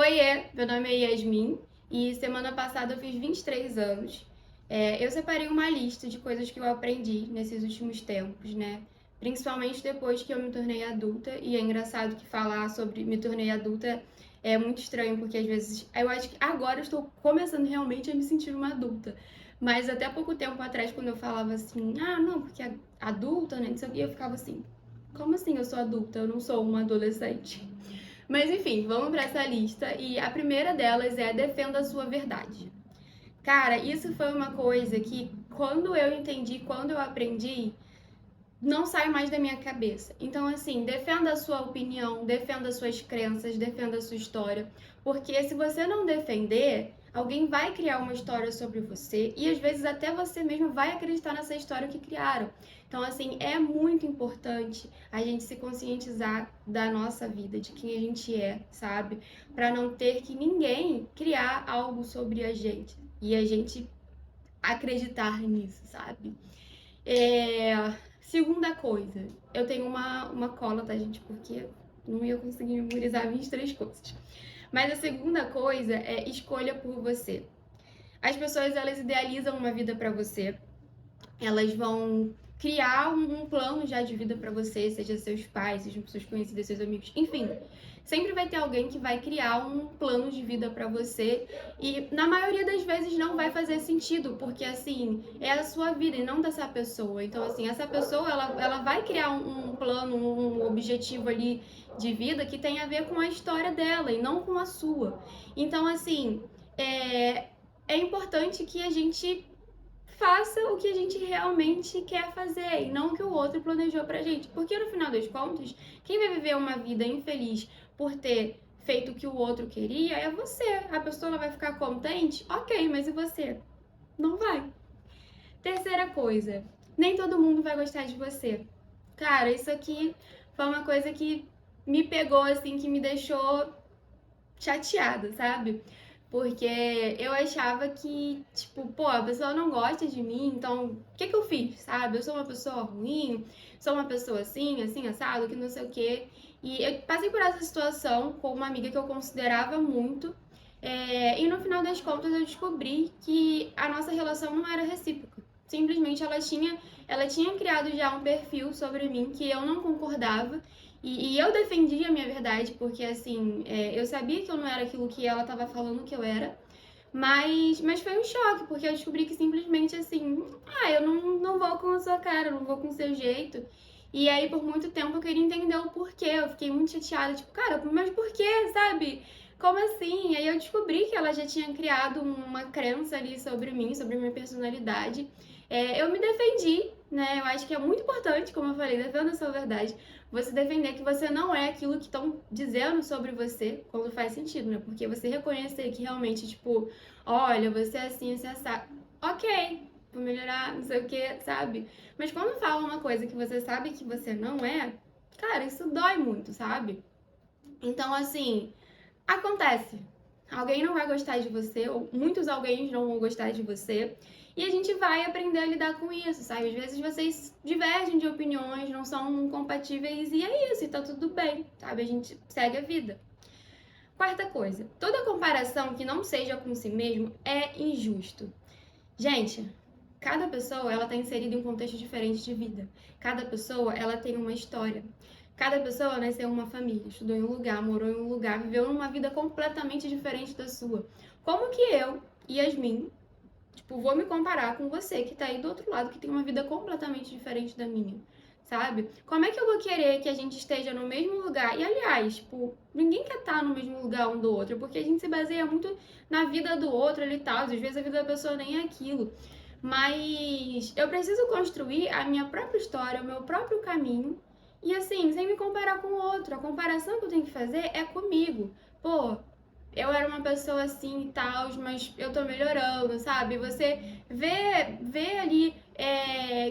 Oiê, meu nome é Yasmin e semana passada eu fiz 23 anos. Eu separei uma lista de coisas que eu aprendi nesses últimos tempos, né? Principalmente depois que eu me tornei adulta, e é engraçado que falar sobre me tornei adulta é muito estranho, porque às vezes eu acho que agora eu estou começando realmente a me sentir uma adulta. Mas até pouco tempo atrás, quando eu falava assim, não, porque adulta, né? Não sei o que, eu ficava assim, como assim eu sou adulta? Eu não sou uma adolescente. Mas enfim, vamos para essa lista e a primeira delas é defenda a sua verdade. Cara, isso foi uma coisa que quando eu entendi, quando eu aprendi, não sai mais da minha cabeça. Então, assim, defenda a sua opinião, defenda as suas crenças, defenda a sua história. Porque se você não defender, alguém vai criar uma história sobre você e às vezes até você mesmo vai acreditar nessa história que criaram. Então, assim, é muito importante a gente se conscientizar da nossa vida, de quem a gente é, sabe? Para não ter que ninguém criar algo sobre a gente e a gente acreditar nisso, sabe? É... Segunda coisa, eu tenho uma cola, tá, gente? Porque não ia conseguir memorizar 23 coisas. Mas a segunda coisa é escolha por você. As pessoas, elas idealizam uma vida pra você, elas vão criar um plano já de vida pra você, seja seus pais, sejam pessoas conhecidas, seus amigos, enfim. Sempre vai ter alguém que vai criar um plano de vida pra você e na maioria das vezes não vai fazer sentido, porque assim, é a sua vida e não dessa pessoa. Então assim, essa pessoa, ela vai criar um plano, um objetivo ali de vida que tem a ver com a história dela e não com a sua. Então assim, é importante que a gente faça o que a gente realmente quer fazer e não o que o outro planejou pra gente. Porque no final das contas, quem vai viver uma vida infeliz por ter feito o que o outro queria é você. A pessoa vai ficar contente? Ok, mas e você? Não vai. Terceira coisa, nem todo mundo vai gostar de você. Cara, isso aqui foi uma coisa que me pegou, assim, que me deixou chateada, sabe? Porque eu achava que, tipo, pô, a pessoa não gosta de mim, então o que que eu fiz, sabe? Eu sou uma pessoa ruim, sou uma pessoa assim, assim, assado, que não sei o quê. E eu passei por essa situação com uma amiga que eu considerava muito, e no final das contas eu descobri que a nossa relação não era recíproca. Simplesmente ela tinha criado já um perfil sobre mim que eu não concordava e eu defendi a minha verdade, porque assim, eu sabia que eu não era aquilo que ela estava falando que eu era, mas foi um choque, porque eu descobri que simplesmente assim, eu não vou com a sua cara, eu não vou com o seu jeito. E aí, por muito tempo, eu queria entender o porquê. Eu fiquei muito chateada, tipo, cara, mas por quê, sabe? Como assim? E aí eu descobri que ela já tinha criado uma crença ali sobre mim, sobre a minha personalidade. Eu me defendi, né? Eu acho que é muito importante, como eu falei, defenda a sua verdade. Você defender que você não é aquilo que estão dizendo sobre você, quando faz sentido, né? Porque você reconhecer que realmente, tipo, olha, você é assim, você é assado. Ok, vou melhorar, não sei o que, sabe? Mas quando fala uma coisa que você sabe que você não é, cara, isso dói muito, sabe? Então, assim, acontece. Alguém não vai gostar de você, ou muitos alguém não vão gostar de você, e a gente vai aprender a lidar com isso, sabe? Às vezes vocês divergem de opiniões, não são compatíveis, e é isso, e tá tudo bem, sabe? A gente segue a vida. Quarta coisa, toda comparação que não seja com si mesmo é injusto. Gente, cada pessoa ela está inserida em um contexto diferente de vida. Cada pessoa ela tem uma história. Cada pessoa nasceu em uma família, estudou em um lugar, morou em um lugar, viveu uma vida completamente diferente da sua. Como que eu, Yasmin, tipo, vou me comparar com você que tá aí do outro lado, que tem uma vida completamente diferente da minha, sabe? Como é que eu vou querer que a gente esteja no mesmo lugar? E aliás, tipo, ninguém quer estar no mesmo lugar um do outro, porque a gente se baseia muito na vida do outro ali e tal, às vezes a vida da pessoa nem é aquilo. Mas eu preciso construir a minha própria história, o meu próprio caminho. E assim, sem me comparar com o outro. A comparação que eu tenho que fazer é comigo. Pô, eu era uma pessoa assim e tal, mas eu tô melhorando, sabe? Você vê ali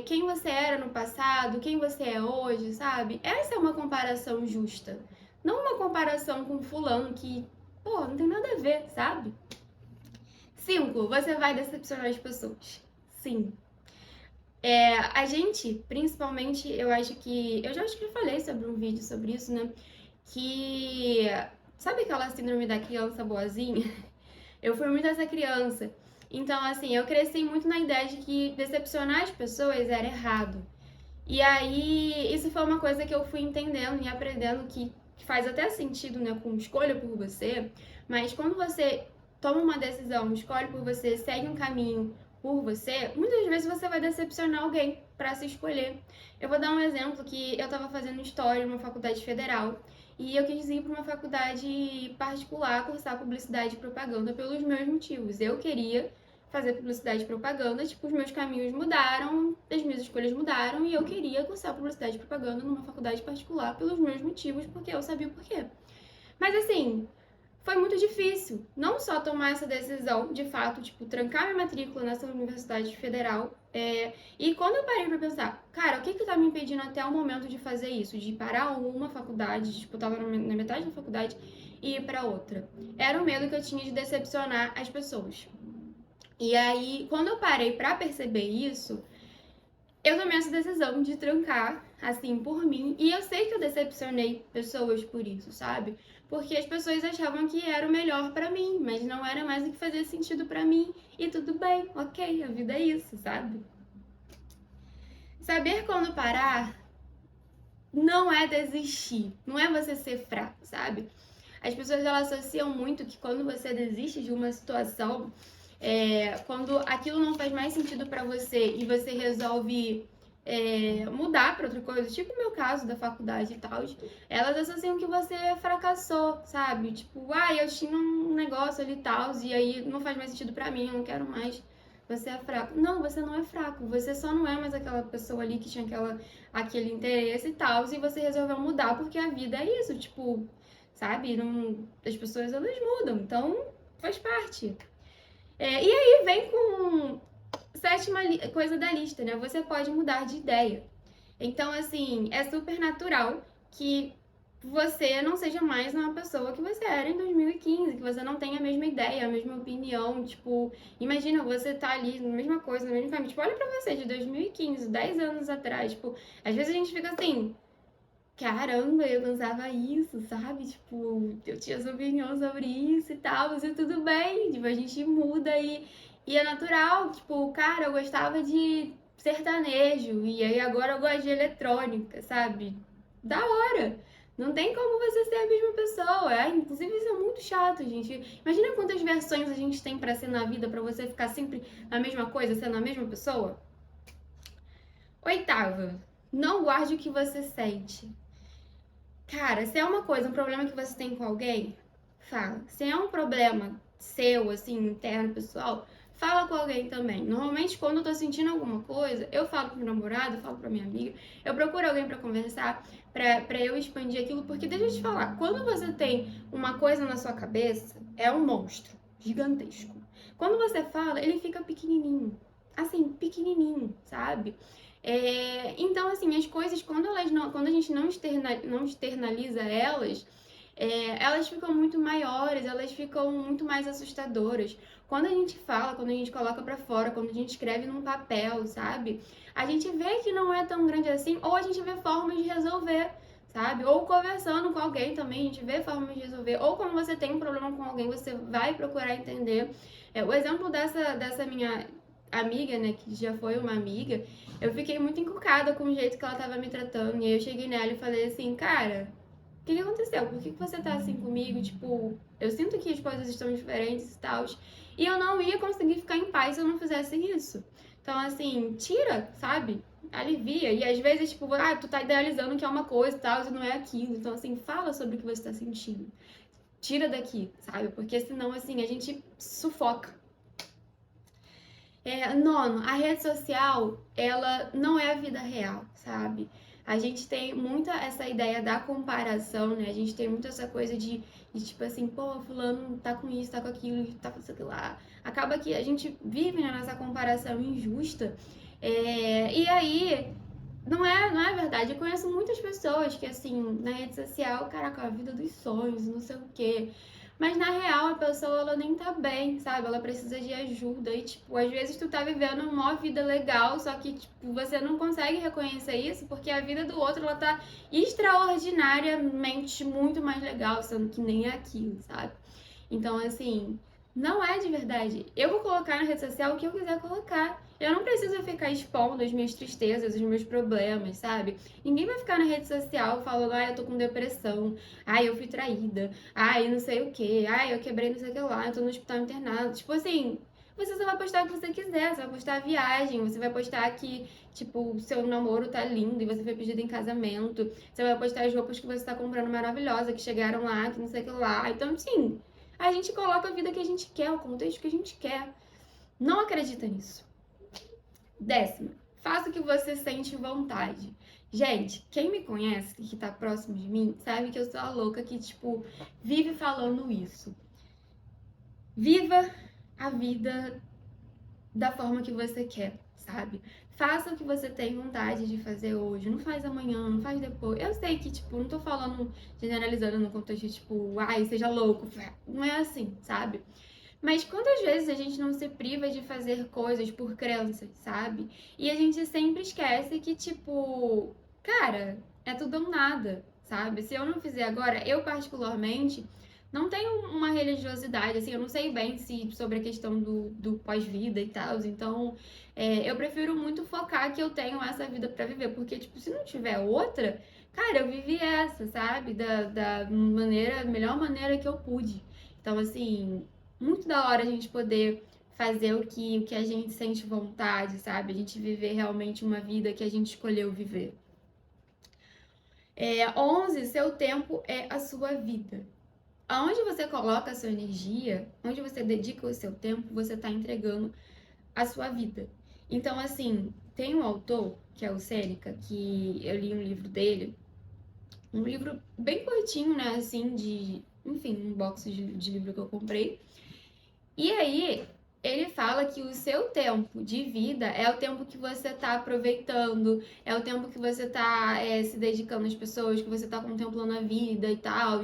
quem você era no passado, quem você é hoje, sabe? Essa é uma comparação justa. Não uma comparação com fulano que, pô, não tem nada a ver, sabe? 5. Você vai decepcionar as pessoas. Sim. A gente, principalmente, eu acho que. Eu já acho que eu falei sobre um vídeo sobre isso, né? Que Sabe aquela síndrome da criança boazinha? Eu fui muito essa criança. Então, assim, eu cresci muito na ideia de que decepcionar as pessoas era errado. E aí, isso foi uma coisa que eu fui entendendo e aprendendo que faz até sentido, né, com escolha por você. Mas quando você toma uma decisão, escolhe por você, segue um caminho por você, muitas vezes você vai decepcionar alguém para se escolher. Eu vou dar um exemplo que eu estava fazendo história numa faculdade federal e eu quis ir para uma faculdade particular cursar publicidade e propaganda pelos meus motivos. Eu queria fazer publicidade e propaganda, tipo, os meus caminhos mudaram, as minhas escolhas mudaram e eu queria cursar publicidade e propaganda numa faculdade particular pelos meus motivos, porque eu sabia o porquê. Mas assim, foi muito difícil, não só tomar essa decisão, de fato, tipo, trancar minha matrícula nessa universidade federal, e quando eu parei pra pensar, cara, o que que tá me impedindo até o momento de fazer isso? De parar uma faculdade, tipo, eu tava na metade da faculdade e ir pra outra. Era o medo que eu tinha de decepcionar as pessoas. E aí, quando eu parei pra perceber isso, eu tomei essa decisão de trancar, assim, por mim. E eu sei que eu decepcionei pessoas por isso, sabe? Porque as pessoas achavam que era o melhor pra mim, mas não era mais o que fazia sentido pra mim. E tudo bem, ok, a vida é isso, sabe? Saber quando parar não é desistir, não é você ser fraco, sabe? As pessoas elas associam muito que quando você desiste de uma situação, quando aquilo não faz mais sentido pra você e você resolve mudar pra outra coisa, tipo o meu caso da faculdade e tal, elas associam que você fracassou, sabe? Tipo, eu tinha um negócio ali e tal, e aí não faz mais sentido pra mim, eu não quero mais. Você é fraco. Não, você não é fraco. Você só não é mais aquela pessoa ali que tinha aquele interesse e tal, e você resolveu mudar porque a vida é isso, tipo, sabe? Não, as pessoas elas mudam, então faz parte. E aí vem com sétima coisa da lista, né? Você pode mudar de ideia. Então, assim, é super natural que você não seja mais uma pessoa que você era em 2015, que você não tenha a mesma ideia, a mesma opinião. Tipo, imagina você tá ali na mesma coisa, no mesmo caminho. Tipo, olha pra você, de 2015, 10 anos atrás. Tipo, às vezes a gente fica assim, caramba, eu pensava isso, sabe? Tipo, eu tinha essa opinião sobre isso e tal, mas tudo bem, tipo, a gente muda e é natural. Tipo, cara, eu gostava de sertanejo e aí agora eu gosto de eletrônica, sabe? Da hora. Não tem como você ser a mesma pessoa. Inclusive, isso é muito chato, gente. Imagina quantas versões a gente tem pra ser na vida, pra você ficar sempre na mesma coisa, sendo a mesma pessoa. Oitava, não guarde o que você sente. Cara, se é uma coisa, um problema que você tem com alguém, fala. Se é um problema seu, assim, interno, pessoal, fala com alguém também. Normalmente, quando eu tô sentindo alguma coisa, eu falo pro meu namorado, eu falo pra minha amiga, eu procuro alguém pra conversar, pra eu expandir aquilo, porque deixa eu te falar, quando você tem uma coisa na sua cabeça, é um monstro gigantesco. Quando você fala, ele fica pequenininho. Assim, pequenininho, sabe? Então, assim, as coisas, quando a gente não externaliza elas, elas ficam muito maiores, elas ficam muito mais assustadoras. Quando a gente fala, quando a gente coloca pra fora, quando a gente escreve num papel, sabe? A gente vê que não é tão grande assim, ou a gente vê formas de resolver, sabe? Ou conversando com alguém também, a gente vê formas de resolver. Ou quando você tem um problema com alguém, você vai procurar entender. O exemplo dessa minha amiga, né, que já foi uma amiga, eu fiquei muito encucada com o jeito que ela tava me tratando. E aí eu cheguei nela e falei assim, cara, o que aconteceu? Por que você tá assim comigo? Tipo, eu sinto que as coisas estão diferentes e tal. E eu não ia conseguir ficar em paz se eu não fizesse isso. Então, assim, tira, sabe? Alivia. E às vezes, tipo, tu tá idealizando que é uma coisa e tal, e não é aquilo. Então, assim, fala sobre o que você tá sentindo. Tira daqui, sabe? Porque senão, assim, a gente sufoca. Nono, a rede social, ela não é a vida real, sabe? A gente tem muita essa ideia da comparação, né? A gente tem muito essa coisa de tipo assim, pô, fulano tá com isso, tá com aquilo, tá com isso aqui lá. Acaba que a gente vive, né, nessa comparação injusta. E aí, não é verdade. Eu conheço muitas pessoas que, assim, na rede social, caraca, a vida dos sonhos, não sei o quê. Mas na real, a pessoa, ela nem tá bem, sabe? Ela precisa de ajuda. E, tipo, às vezes tu tá vivendo uma vida legal, só que, tipo, você não consegue reconhecer isso porque a vida do outro, ela tá extraordinariamente muito mais legal, sendo que nem é aquilo, sabe? Então, assim, não é de verdade. Eu vou colocar na rede social o que eu quiser colocar. Eu não preciso ficar expondo as minhas tristezas, os meus problemas, sabe? Ninguém vai ficar na rede social falando, eu tô com depressão, eu fui traída, não sei o quê, eu quebrei não sei o que lá, eu tô no hospital internado. Tipo assim, você só vai postar o que você quiser, você vai postar a viagem, você vai postar que, tipo, o seu namoro tá lindo e você foi pedido em casamento, você vai postar as roupas que você tá comprando maravilhosa, que chegaram lá, que não sei o que lá. Então, sim, a gente coloca a vida que a gente quer, o contexto que a gente quer. Não acredita nisso. 10ª, faça o que você sente vontade. Gente, quem me conhece, que tá próximo de mim, sabe que eu sou a louca que, tipo, vive falando isso. Viva a vida da forma que você quer, sabe? Faça o que você tem vontade de fazer hoje. Não faz amanhã, não faz depois. Eu sei que, tipo, não tô falando, generalizando no contexto de, tipo, seja louco. Não é assim, sabe? Mas quantas vezes a gente não se priva de fazer coisas por crenças, sabe? E a gente sempre esquece que, tipo, cara, é tudo ou nada, sabe? Se eu não fizer agora, eu particularmente não tenho uma religiosidade, assim, eu não sei bem se sobre a questão do pós-vida e tal, então eu prefiro muito focar que eu tenho essa vida pra viver, porque, tipo, se não tiver outra, cara, eu vivi essa, sabe? Da maneira, melhor maneira que eu pude. Então, assim, muito da hora a gente poder fazer o que a gente sente vontade, sabe? A gente viver realmente uma vida que a gente escolheu viver. 11, seu tempo é a sua vida. Aonde você coloca a sua energia, onde você dedica o seu tempo, você está entregando a sua vida. Então, assim, tem um autor, que é o Sêneca, que eu li um livro dele, um livro bem curtinho, né, assim, enfim, um box de livro que eu comprei. E aí, ele fala que o seu tempo de vida é o tempo que você tá aproveitando, é o tempo que você tá se dedicando às pessoas, que você tá contemplando a vida e tal.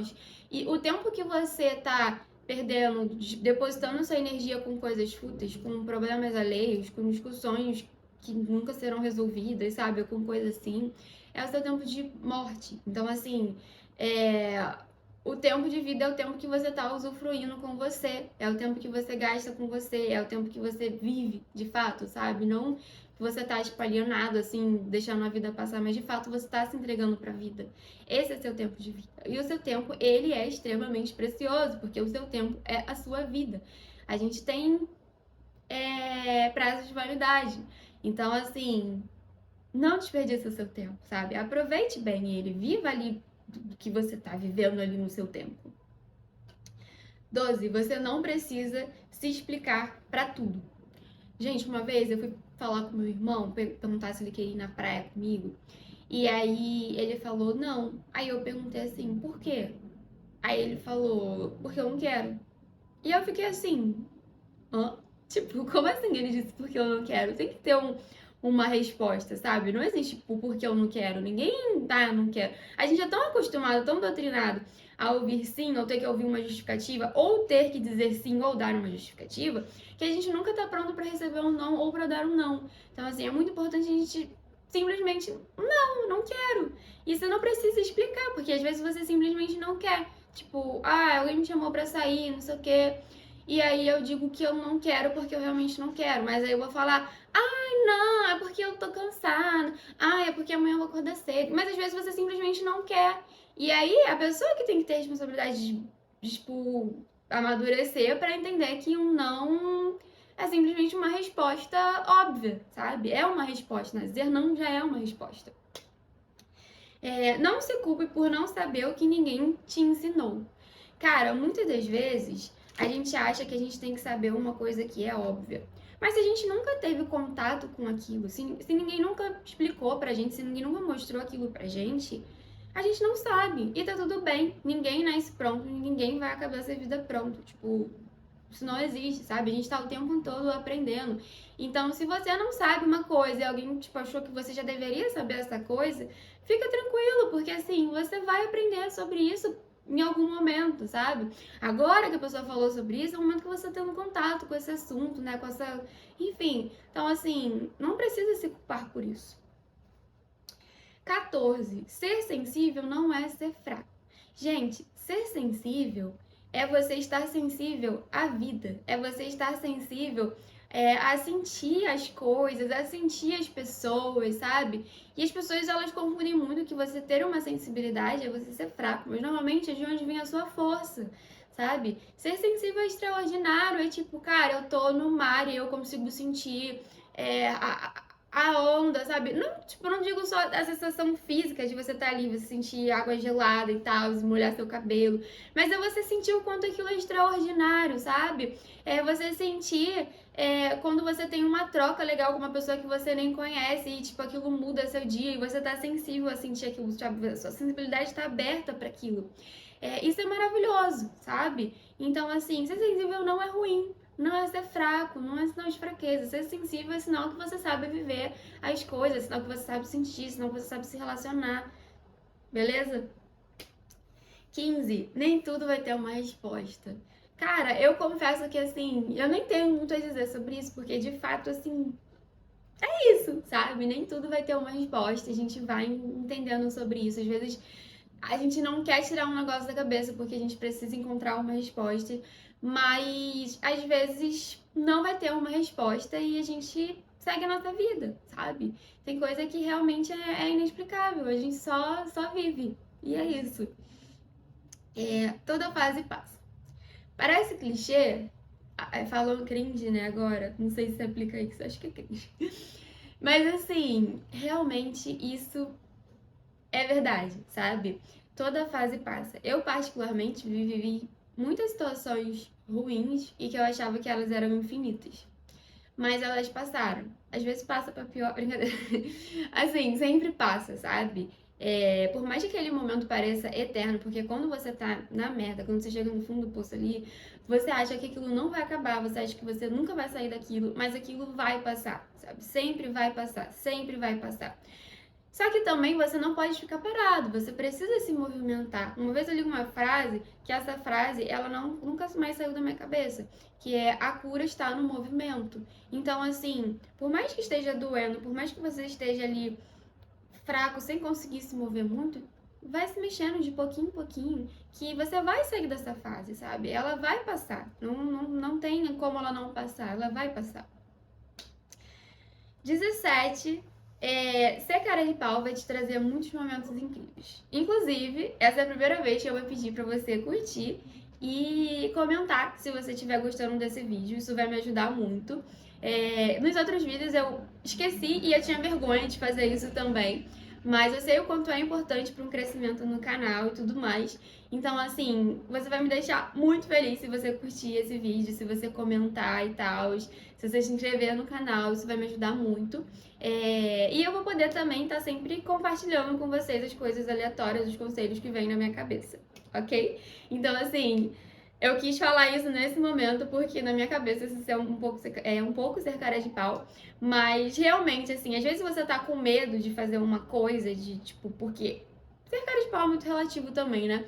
E o tempo que você tá perdendo, depositando sua energia com coisas fúteis, com problemas alheios, com discussões que nunca serão resolvidas, sabe? Com coisas assim, é o seu tempo de morte. Então, assim, o tempo de vida é o tempo que você tá usufruindo com você, é o tempo que você gasta com você, é o tempo que você vive, de fato, sabe? Não que você tá, tipo, alienado, assim, deixando a vida passar, mas de fato você tá se entregando pra vida. Esse é seu tempo de vida. E o seu tempo, ele é extremamente precioso, porque o seu tempo é a sua vida. A gente tem prazo de validade. Então, assim, não desperdice o seu tempo, sabe? Aproveite bem ele, viva ali do que você tá vivendo ali no seu tempo. 12, você não precisa se explicar pra tudo. Gente, uma vez eu fui falar com meu irmão, perguntar se ele queria ir na praia comigo, e aí ele falou não. Aí eu perguntei assim, por quê? Aí ele falou, porque eu não quero. E eu fiquei assim, hã? Tipo, como assim ele disse porque eu não quero? Tem que ter uma resposta, sabe? Não existe tipo, porque eu não quero. Ninguém eu não quero. A gente é tão acostumado, tão doutrinado a ouvir sim, ou ter que ouvir uma justificativa, ou ter que dizer sim ou dar uma justificativa, que a gente nunca tá pronto pra receber um não ou pra dar um não. Então, assim, é muito importante a gente simplesmente, não quero. E você não precisa explicar, porque às vezes você simplesmente não quer. Tipo, alguém me chamou pra sair, não sei o quê. E aí eu digo que eu não quero porque eu realmente não quero. Mas aí eu vou falar, não, é porque eu tô cansada. É porque amanhã eu vou acordar cedo. Mas às vezes você simplesmente não quer. E aí a pessoa que tem que ter a responsabilidade de tipo, amadurecer pra entender que um não é simplesmente uma resposta óbvia, sabe? É uma resposta, né? Dizer não já é uma resposta. Não se culpe por não saber o que ninguém te ensinou. Cara, muitas das vezes a gente acha que a gente tem que saber uma coisa que é óbvia. Mas se a gente nunca teve contato com aquilo, se ninguém nunca explicou pra gente, se ninguém nunca mostrou aquilo pra gente, a gente não sabe. E tá tudo bem. Ninguém nasce pronto, ninguém vai acabar essa vida pronto. Tipo, isso não existe, sabe? A gente tá o tempo todo aprendendo. Então, se você não sabe uma coisa e alguém tipo, achou que você já deveria saber essa coisa, fica tranquilo, porque assim, você vai aprender sobre isso em algum momento, sabe? Agora que a pessoa falou sobre isso, é o momento que você tem um contato com esse assunto, né? Com essa... Enfim, então assim, não precisa se culpar por isso. 14. Ser sensível não é ser fraco. Gente, ser sensível é você estar sensível à vida, é você estar sensível a sentir as coisas, a sentir as pessoas, sabe? E as pessoas, elas confundem muito que você ter uma sensibilidade é você ser fraco, mas normalmente é de onde vem a sua força, sabe? Ser sensível é extraordinário, é tipo, cara, eu tô no mar e eu consigo sentir a onda, sabe? Não, tipo, não digo só a sensação física de você estar ali, você sentir água gelada e tal, molhar seu cabelo, mas é você sentir o quanto aquilo é extraordinário, sabe? É você sentir quando você tem uma troca legal com uma pessoa que você nem conhece e, tipo, aquilo muda seu dia e você tá sensível a sentir aquilo, sabe? A sua sensibilidade tá aberta para aquilo. Isso é maravilhoso, sabe? Então, assim, ser sensível não é ruim. Não é ser fraco, não é sinal de fraqueza. Ser sensível é sinal que você sabe viver as coisas, sinal que você sabe sentir, sinal que você sabe se relacionar. Beleza? 15. Nem tudo vai ter uma resposta. Cara, eu confesso que assim, eu nem tenho muito a dizer sobre isso, porque de fato, assim, é isso, sabe? Nem tudo vai ter uma resposta. A gente vai entendendo sobre isso. Às vezes a gente não quer tirar um negócio da cabeça porque a gente precisa encontrar uma resposta, mas às vezes não vai ter uma resposta e a gente segue a nossa vida, sabe? Tem coisa que realmente é inexplicável, a gente só vive. E é isso. Toda fase passa. Parece clichê, falou cringe, né, agora. Não sei se aplica isso, acho que é cringe. Mas assim, realmente isso é verdade, sabe? Toda fase passa. Eu, particularmente, vivi muitas situações ruins e que eu achava que elas eram infinitas. Mas elas passaram. Às vezes passa pra pior, brincadeira. Assim, sempre passa, sabe? Por mais que aquele momento pareça eterno, porque quando você tá na merda, quando você chega no fundo do poço ali, você acha que aquilo não vai acabar, você acha que você nunca vai sair daquilo, mas aquilo vai passar, sabe? Sempre vai passar, sempre vai passar. Só que também você não pode ficar parado, você precisa se movimentar. Uma vez eu li uma frase, que essa frase, ela nunca mais saiu da minha cabeça, que é a cura está no movimento. Então, assim, por mais que esteja doendo, por mais que você esteja ali fraco, sem conseguir se mover muito, vai se mexendo de pouquinho em pouquinho, que você vai sair dessa fase, sabe? Ela vai passar. Não tem como ela não passar, ela vai passar. 17. Ser cara de pau vai te trazer muitos momentos incríveis. Inclusive, essa é a primeira vez que eu vou pedir pra você curtir e comentar se você estiver gostando desse vídeo. Isso vai me ajudar muito. Nos outros vídeos eu esqueci e eu tinha vergonha de fazer isso também. Mas eu sei o quanto é importante para um crescimento no canal e tudo mais. Então, assim, você vai me deixar muito feliz se você curtir esse vídeo, se você comentar e tal. Se você se inscrever no canal, isso vai me ajudar muito. E eu vou poder também estar sempre compartilhando com vocês as coisas aleatórias, os conselhos que vêm na minha cabeça, ok? Então, assim, eu quis falar isso nesse momento porque na minha cabeça isso é um pouco ser cara de pau, mas realmente, assim, às vezes você tá com medo de fazer uma coisa, de tipo, porque ser cara de pau é muito relativo também, né?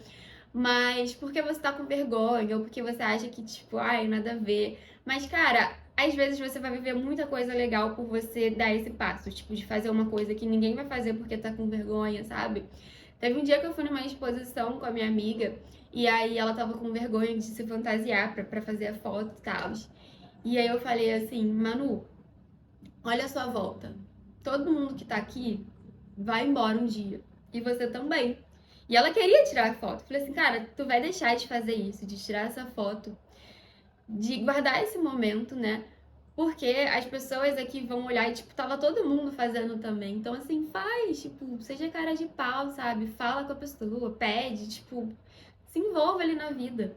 Mas porque você tá com vergonha ou porque você acha que, tipo, ai, nada a ver. Mas, cara, às vezes você vai viver muita coisa legal por você dar esse passo, tipo, de fazer uma coisa que ninguém vai fazer porque tá com vergonha, sabe? Teve um dia que eu fui numa exposição com a minha amiga e aí ela tava com vergonha de se fantasiar pra fazer a foto e tal. E aí eu falei assim, Manu, olha a sua volta. Todo mundo que tá aqui vai embora um dia. E você também. E ela queria tirar a foto. Falei assim, cara, tu vai deixar de fazer isso, de tirar essa foto, de guardar esse momento, né? Porque as pessoas aqui vão olhar e, tipo, tava todo mundo fazendo também. Então, assim, faz, tipo, seja cara de pau, sabe? Fala com a pessoa, pede, tipo, se envolva ali na vida.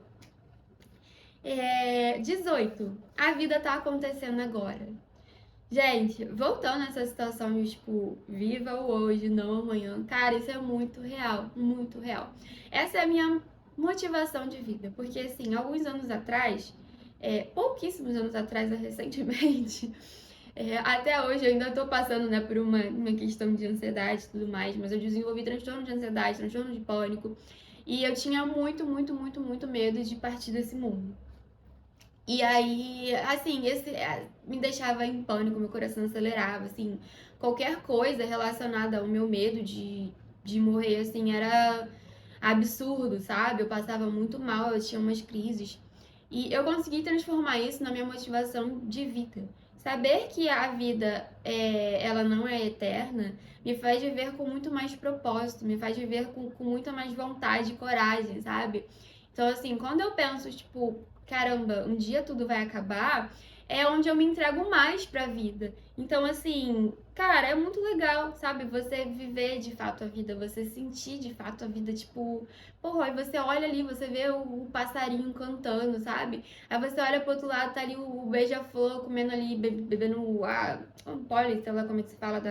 18. A vida tá acontecendo agora. Gente, voltando nessa situação de, tipo, viva o hoje, não amanhã. Cara, isso é muito real, muito real. Essa é a minha motivação de vida. Porque, assim, alguns anos atrás, pouquíssimos anos atrás, recentemente, até hoje eu ainda tô passando, né, por uma questão de ansiedade e tudo mais, mas eu desenvolvi transtorno de ansiedade, transtorno de pânico. E eu tinha muito, muito, muito, muito medo de partir desse mundo. E aí, assim, me deixava em pânico, meu coração acelerava, assim, qualquer coisa relacionada ao meu medo de morrer, assim, era absurdo, sabe? Eu passava muito mal, eu tinha umas crises. E eu consegui transformar isso na minha motivação de vida. Saber que a vida ela não é eterna me faz viver com muito mais propósito, me faz viver com muita mais vontade e coragem, sabe? Então, assim, quando eu penso, tipo, caramba, um dia tudo vai acabar, é onde eu me entrego mais pra vida. Então, assim, cara, é muito legal, sabe? Você viver de fato a vida, você sentir de fato a vida, tipo, porra, aí você olha ali, você vê o passarinho cantando, sabe? Aí você olha pro outro lado, tá ali o beija-flor comendo ali, bebendo o pólen, sei lá como é que se fala,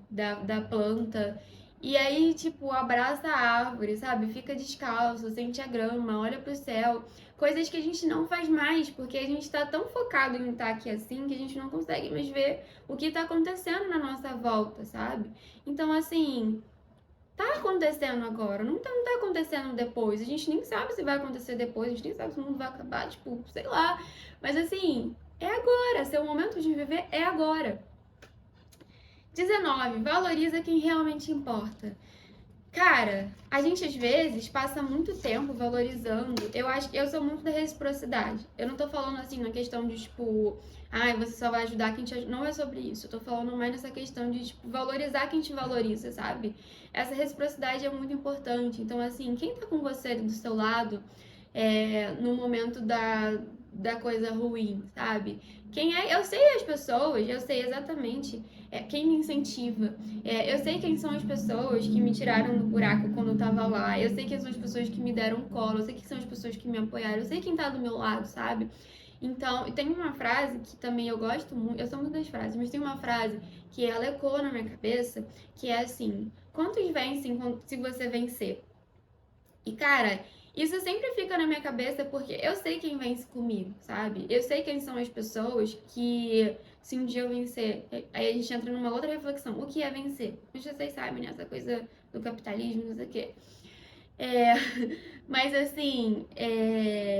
da planta. E aí, tipo, abraça a árvore, sabe? Fica descalço, sente a grama, olha pro céu. Coisas que a gente não faz mais, porque a gente tá tão focado em estar aqui assim que a gente não consegue mais ver o que tá acontecendo na nossa volta, sabe? Então, assim, tá acontecendo agora, não tá acontecendo depois. A gente nem sabe se vai acontecer depois, a gente nem sabe se o mundo vai acabar, tipo, sei lá. Mas assim, é agora, seu momento de viver é agora. 19. Valoriza quem realmente importa. Cara, a gente às vezes passa muito tempo valorizando. Eu acho que eu sou muito da reciprocidade. Eu não tô falando assim na questão de tipo, ai, você só vai ajudar quem te ajuda. Não é sobre isso. Eu tô falando mais nessa questão de tipo, valorizar quem te valoriza, sabe? Essa reciprocidade é muito importante. Então, assim, quem tá com você do seu lado no momento da coisa ruim, sabe? Quem é? Eu sei as pessoas, eu sei exatamente quem me incentiva. Eu sei quem são as pessoas que me tiraram do buraco quando eu tava lá. Eu sei quem são as pessoas que me deram colo. Eu sei quem são as pessoas que me apoiaram. Eu sei quem tá do meu lado, sabe? Então, tem uma frase que também eu gosto muito. Eu sou muito das frases, mas tem uma frase que ela ecoa na minha cabeça, que é assim: quantos vencem se você vencer? E, cara, isso sempre fica na minha cabeça porque eu sei quem vence comigo, sabe? Eu sei quem são as pessoas que, se um dia eu vencer, aí a gente entra numa outra reflexão. O que é vencer? Mas vocês sabem, né? Essa coisa do capitalismo, não sei o quê. É, mas assim,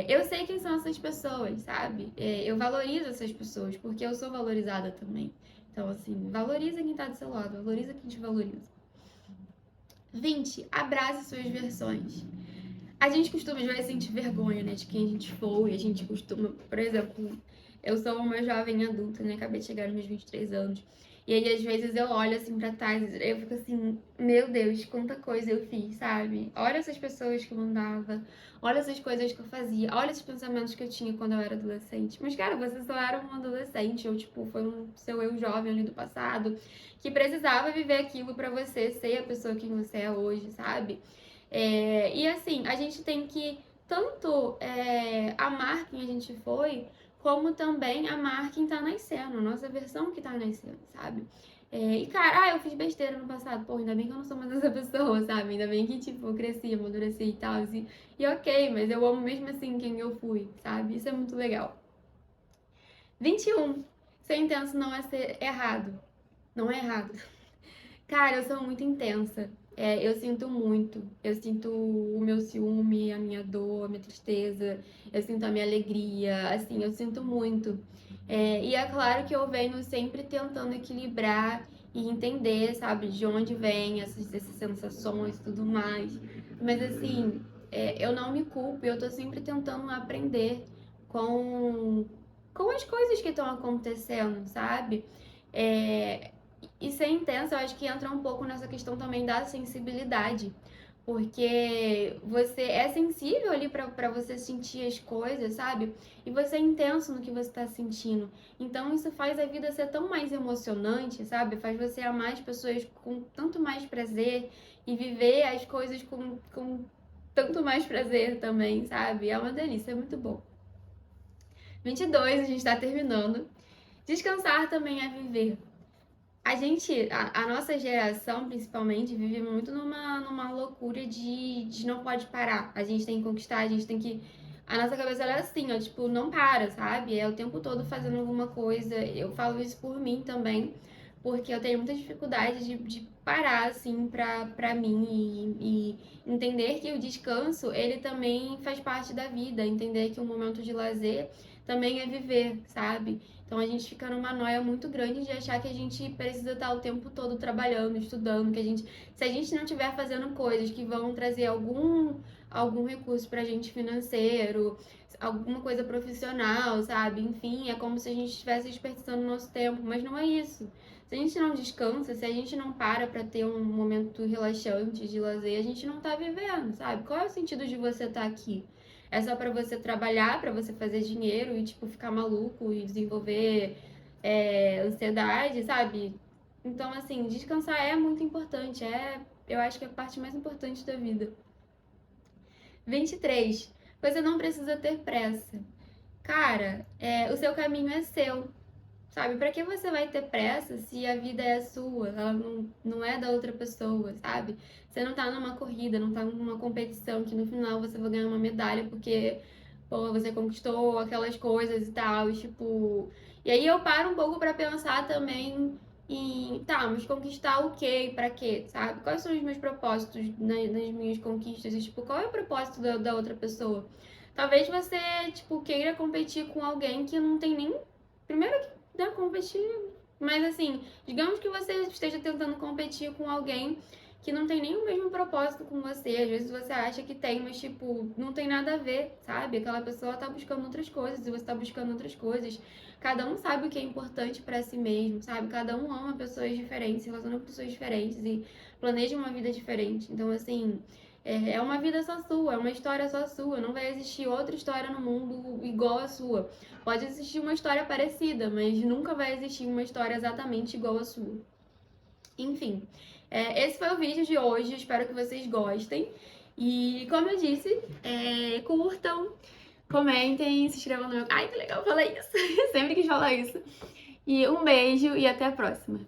eu sei quem são essas pessoas, sabe? Eu valorizo essas pessoas porque eu sou valorizada também. Então, assim, valoriza quem tá do seu lado, valoriza quem te valoriza. 20. Abrace suas versões. A gente costuma às vezes sentir vergonha, né, de quem a gente foi. A gente costuma, por exemplo, eu sou uma jovem adulta, né, acabei de chegar nos meus 23 anos. E aí, às vezes, eu olho assim pra trás e eu fico assim, meu Deus, quanta coisa eu fiz, sabe? Olha essas pessoas que eu andava, olha essas coisas que eu fazia, olha esses pensamentos que eu tinha quando eu era adolescente. Mas, cara, você só era um adolescente, ou tipo, foi um seu eu jovem ali do passado, que precisava viver aquilo pra você ser a pessoa que você é hoje, sabe? E assim, a gente tem que tanto amar quem a gente foi, como também amar quem tá nascendo, a nossa versão que tá nascendo, sabe? E cara, eu fiz besteira no passado, pô, ainda bem que eu não sou mais essa pessoa, sabe? Ainda bem que, tipo, eu cresci, amadureci e tal, e ok, mas eu amo mesmo assim quem eu fui, sabe? Isso é muito legal. 21. Ser intenso não é ser errado. Não é errado. Cara, eu sou muito intensa. Eu sinto muito. Eu sinto o meu ciúme, a minha dor, a minha tristeza. Eu sinto a minha alegria. Assim, eu sinto muito. E é claro que eu venho sempre tentando equilibrar e entender, sabe, de onde vem essas sensações e tudo mais. Mas, assim, eu não me culpo. Eu tô sempre tentando aprender com, com as coisas que estão acontecendo, sabe? É, e ser intensa, eu acho que entra um pouco nessa questão também da sensibilidade. Porque você é sensível ali pra você sentir as coisas, sabe? E você é intenso no que você tá sentindo. Então isso faz a vida ser tão mais emocionante, sabe? Faz você amar as pessoas com tanto mais prazer e viver as coisas com tanto mais prazer também, sabe? É uma delícia, é muito bom. 22, a gente tá terminando. Descansar também é viver. A nossa geração, principalmente, vive muito numa loucura de não pode parar. A gente tem que conquistar, a gente tem que. A nossa cabeça ela é assim, ó, tipo, não para, sabe? É o tempo todo fazendo alguma coisa. Eu falo isso por mim também, porque eu tenho muita dificuldade de parar, assim, pra mim e entender que o descanso, ele também faz parte da vida, entender que um momento de lazer também é viver, sabe? Então a gente fica numa noia muito grande de achar que a gente precisa estar o tempo todo trabalhando, estudando, que a gente, se a gente não estiver fazendo coisas que vão trazer algum recurso pra gente financeiro, alguma coisa profissional, sabe? Enfim, é como se a gente estivesse desperdiçando o nosso tempo, mas não é isso. Se a gente não descansa, se a gente não para ter um momento relaxante de lazer, a gente não tá vivendo, sabe? Qual é o sentido de você estar aqui? É só pra você trabalhar, pra você fazer dinheiro e, tipo, ficar maluco e desenvolver ansiedade, sabe? Então, assim, descansar é muito importante. Eu acho que é a parte mais importante da vida. 23. Você não precisa ter pressa. Cara, o seu caminho é seu, sabe? Pra que você vai ter pressa se a vida é sua, ela não é da outra pessoa, sabe? Você não tá numa corrida, não tá numa competição que no final você vai ganhar uma medalha porque, pô, você conquistou aquelas coisas e tal, e, tipo... E aí eu paro um pouco pra pensar também tá, mas conquistar o quê e pra quê, sabe? Quais são os meus propósitos nas minhas conquistas e, tipo, qual é o propósito da outra pessoa? Talvez você, tipo, queira competir com alguém que não tem nem... Primeiro que dá competir, mas assim, digamos que você esteja tentando competir com alguém que não tem nem o mesmo propósito com você. Às vezes você acha que tem, mas tipo, não tem nada a ver, sabe? Aquela pessoa tá buscando outras coisas e você tá buscando outras coisas. Cada um sabe o que é importante pra si mesmo, sabe? Cada um ama pessoas diferentes, se relaciona com pessoas diferentes e planeja uma vida diferente. Então, assim, é uma vida só sua, é uma história só sua. Não vai existir outra história no mundo igual a sua. Pode existir uma história parecida, mas nunca vai existir uma história exatamente igual à sua. Enfim, esse foi o vídeo de hoje. Espero que vocês gostem. E como eu disse, curtam, comentem, se inscrevam no meu... Ai, que legal falar isso! Sempre quis falar isso. E um beijo e até a próxima.